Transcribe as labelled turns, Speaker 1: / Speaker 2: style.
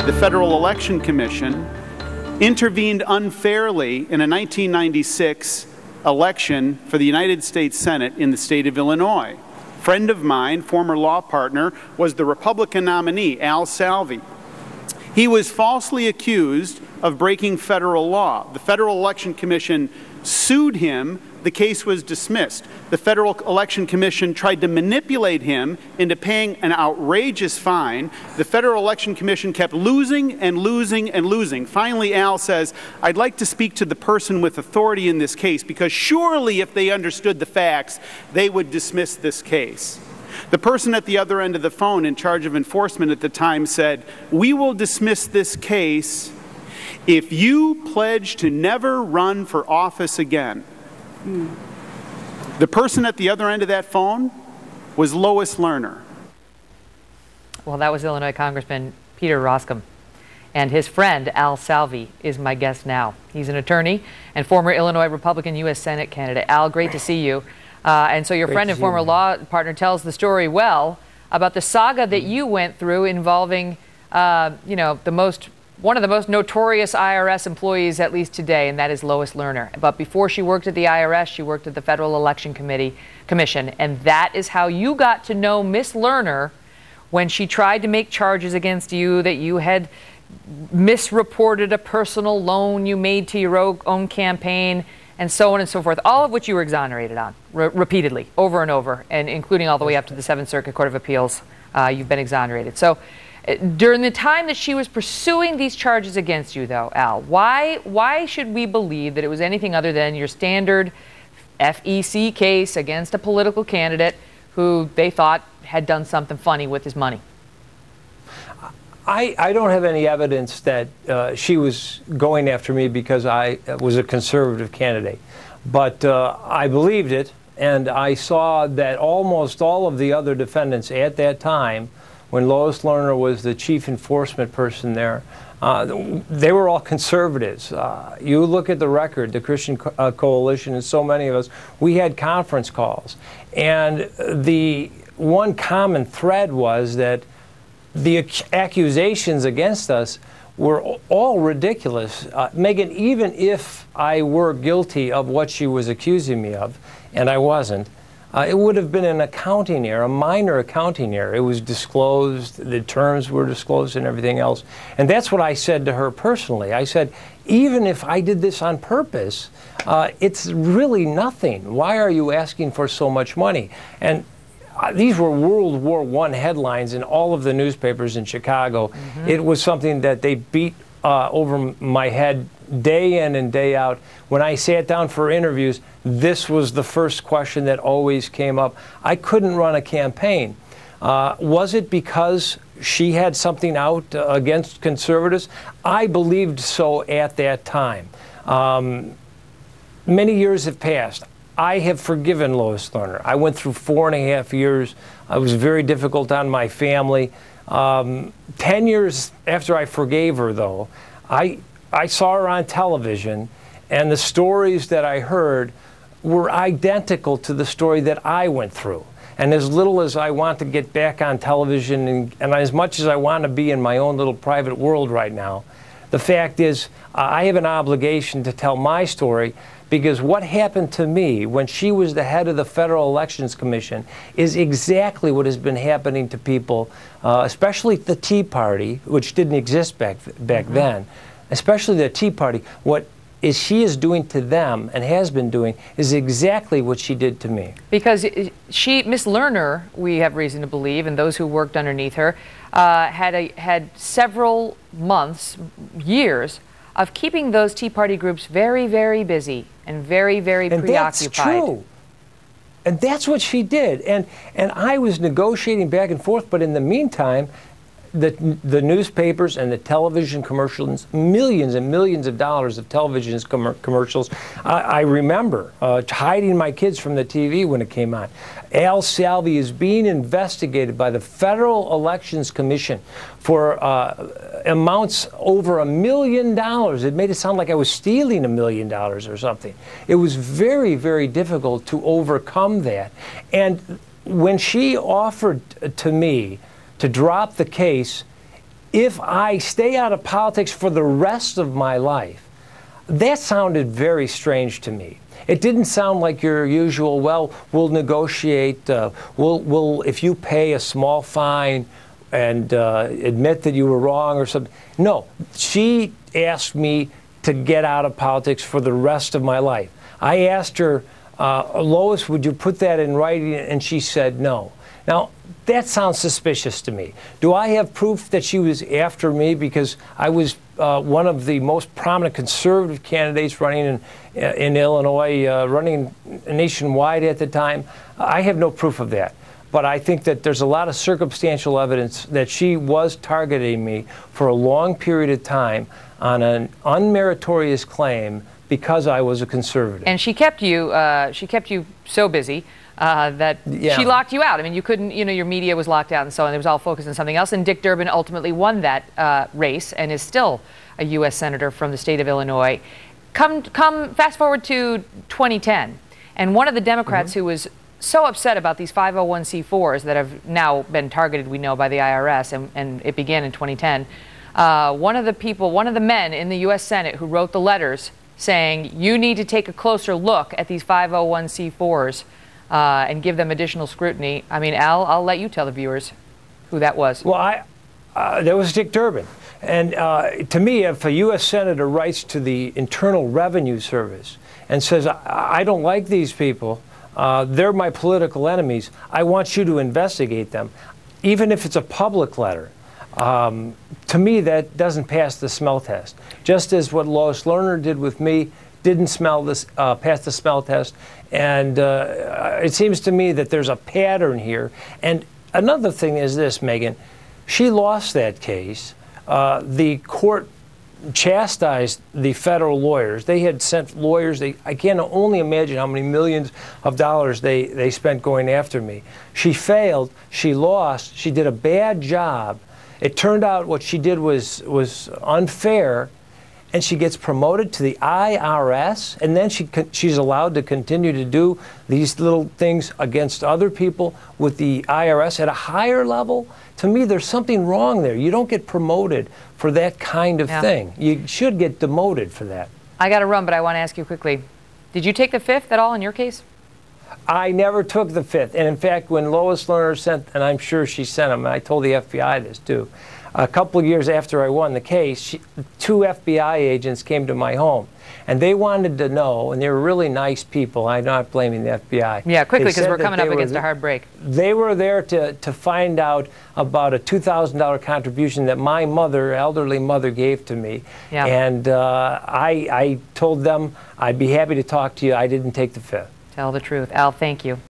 Speaker 1: the Federal Election Commission intervened unfairly in a 1996 election for the United States Senate in the state of Illinois. A friend of mine, former law partner, was the Republican nominee, Al Salvi. He was falsely accused of breaking federal law. The Federal Election Commission sued him. The case was dismissed. The Federal Election Commission tried to manipulate him into paying an outrageous fine. The Federal Election Commission kept losing and losing and losing. Finally, Al says, "I'd like to speak to the person with authority in this case, because surely if they understood the facts, they would dismiss this case." The person at the other end of the phone in charge of enforcement at the time said, "We will dismiss this case if you pledge to never run for office again." The person at the other end of that phone was Lois Lerner.
Speaker 2: Well, that was Illinois Congressman Peter Roskam. And his friend, Al Salvi, is my guest now. He's an attorney and former Illinois Republican U.S. Senate candidate. Al, great to see you. And so your friend and former law partner tells the story well about the saga that you went through involving, one of the most notorious IRS employees, at least today, and that is Lois Lerner. But before she worked at the IRS, she worked at the Federal Election Commission, and that is how you got to know Miss Lerner when she tried to make charges against you that you had misreported a personal loan you made to your own campaign, and so on and so forth, all of which you were exonerated on repeatedly, over and over, and including all the way up to the Seventh Circuit Court of Appeals. You've been exonerated. So during the time that she was pursuing these charges against you, though, Al, why should we believe that it was anything other than your standard FEC case against a political candidate who they thought had done something funny with his money?
Speaker 3: I don't have any evidence that she was going after me because I was a conservative candidate. But I believed it, and I saw that almost all of the other defendants at that time, when Lois Lerner was the chief enforcement person there, they were all conservatives. You look at the record, the Christian Coalition, and so many of us, we had conference calls. And the one common thread was that the accusations against us were all ridiculous. Megan, even if I were guilty of what she was accusing me of, and I wasn't, it would have been an accounting error, a minor accounting error. It was disclosed, the terms were disclosed and everything else. And that's what I said to her personally. I said, even if I did this on purpose, it's really nothing. Why are you asking for so much money? And these were World War I headlines in all of the newspapers in Chicago. Mm-hmm. It was something that they beat over my head day in and day out. When I sat down for interviews, this was the first question that always came up. I couldn't run a campaign. Was it because she had something out against conservatives? I believed so at that time. Many years have passed. I have forgiven Lois Lerner. I went through 4.5 years. It was very difficult on my family. 10 years after I forgave her, though, I saw her on television, and the stories that I heard were identical to the story that I went through. And as little as I want to get back on television, and as much as I want to be in my own little private world right now, the fact is I have an obligation to tell my story, because what happened to me when she was the head of the Federal Elections Commission is exactly what has been happening to people, especially the Tea Party, which didn't exist back then, especially the Tea Party. What she is doing to them and has been doing is exactly what she did to me. Because
Speaker 2: Miss Lerner, we have reason to believe, and those who worked underneath her, had several months, years, of keeping those Tea Party groups very, very busy and very, very preoccupied.
Speaker 3: That's true. And that's what she did. And I was negotiating back and forth, but in the meantime, the newspapers and the television commercials, millions and millions of dollars of television commercials. I remember hiding my kids from the TV when it came on. Al Salvi is being investigated by the Federal Elections Commission for amounts over $1 million. It made it sound like I was stealing $1 million or something. It was very, very difficult to overcome that. And when she offered to me to drop the case, if I stay out of politics for the rest of my life, that sounded very strange to me. It didn't sound like your usual, well, we'll negotiate, we'll if you pay a small fine and admit that you were wrong or something. No, she asked me to get out of politics for the rest of my life. I asked her, Lois, would you put that in writing? And she said no. Now, that sounds suspicious to me. Do I have proof that she was after me because I was one of the most prominent conservative candidates running in Illinois, running nationwide at the time? I have no proof of that. But I think that there's a lot of circumstantial evidence that she was targeting me for a long period of time on an unmeritorious claim because I was a conservative.
Speaker 2: And she kept you so busy that she locked you out. I mean, you couldn't, your media was locked out and so on. It was all focused on something else. And Dick Durbin ultimately won that race and is still a U.S. Senator from the state of Illinois. Fast forward to 2010. And one of the Democrats who was so upset about these 501c4s that have now been targeted, we know, by the IRS, and it began in 2010. One of the men in the U.S. Senate who wrote the letters saying, you need to take a closer look at these 501c4s and give them additional scrutiny. I mean, Al, I'll let you tell the viewers who that was.
Speaker 3: Well, that was Dick Durbin. And to me, if a U.S. Senator writes to the Internal Revenue Service and says, I don't like these people, they're my political enemies, I want you to investigate them, even if it's a public letter, to me, that doesn't pass the smell test. Just as what Lois Lerner did with me didn't pass the smell test. And it seems to me that there's a pattern here. And another thing is this, Megan. She lost that case. The court chastised the federal lawyers. They had sent lawyers. I can only imagine how many millions of dollars they spent going after me. She failed. She lost. She did a bad job. It turned out what she did was unfair, and she gets promoted to the IRS, and then she's allowed to continue to do these little things against other people with the IRS at a higher level. To me, there's something wrong there. You don't get promoted for that kind of thing. You should get demoted for that.
Speaker 2: I got to run, but I want to ask you quickly. Did you take the fifth at all in your case?
Speaker 3: I never took the fifth. And in fact, when Lois Lerner sent, and I'm sure she sent them, and I told the FBI this too, a couple of years after I won the case, two FBI agents came to my home. And they wanted to know, and they were really nice people. I'm not blaming the FBI.
Speaker 2: Yeah, quickly, because we're coming up against a hard break.
Speaker 3: They were there to find out about a $2,000 contribution that my mother, elderly mother, gave to me. Yeah. And I told them I'd be happy to talk to you. I didn't take the fifth.
Speaker 2: Tell the truth. Al, thank you.